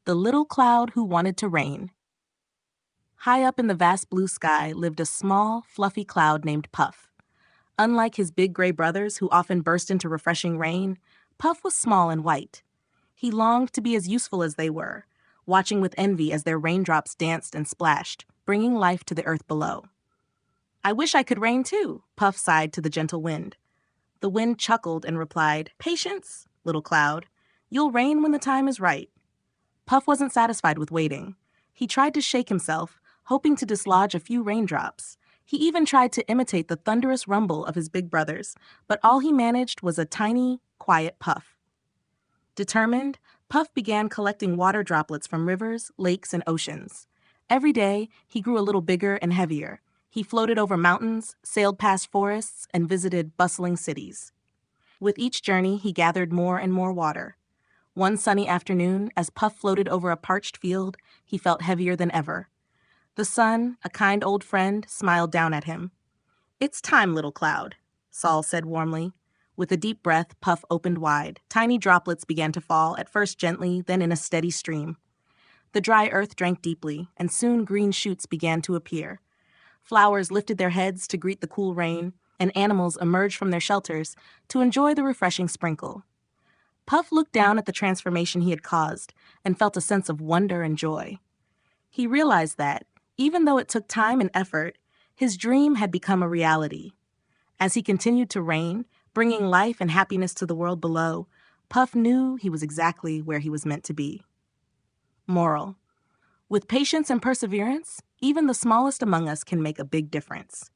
The Little Cloud Who Wanted to Rain. High up in the vast blue sky lived a small, fluffy cloud named Puff. Unlike his big gray brothers who often burst into refreshing rain, Puff was small and white. He longed to be as useful as they were, watching with envy as their raindrops danced and splashed, bringing life to the earth below. "I wish I could rain too," Puff sighed to the gentle wind. The wind chuckled and replied, "Patience, little cloud. You'll rain when the time is right." Puff wasn't satisfied with waiting. He tried to shake himself, hoping to dislodge a few raindrops. He even tried to imitate the thunderous rumble of his big brothers, but all he managed was a tiny, quiet puff. Determined, Puff began collecting water droplets from rivers, lakes, and oceans. Every day, he grew a little bigger and heavier. He floated over mountains, sailed past forests, and visited bustling cities. With each journey, he gathered more and more water. One sunny afternoon, as Puff floated over a parched field, he felt heavier than ever. The sun, a kind old friend, smiled down at him. "It's time, little cloud," Saul said warmly. With a deep breath, Puff opened wide. Tiny droplets began to fall, at first gently, then in a steady stream. The dry earth drank deeply, and soon green shoots began to appear. Flowers lifted their heads to greet the cool rain, and animals emerged from their shelters to enjoy the refreshing sprinkle. Puff looked down at the transformation he had caused and felt a sense of wonder and joy. He realized that, even though it took time and effort, his dream had become a reality. As he continued to reign, bringing life and happiness to the world below, Puff knew he was exactly where he was meant to be. Moral: with patience and perseverance, even the smallest among us can make a big difference.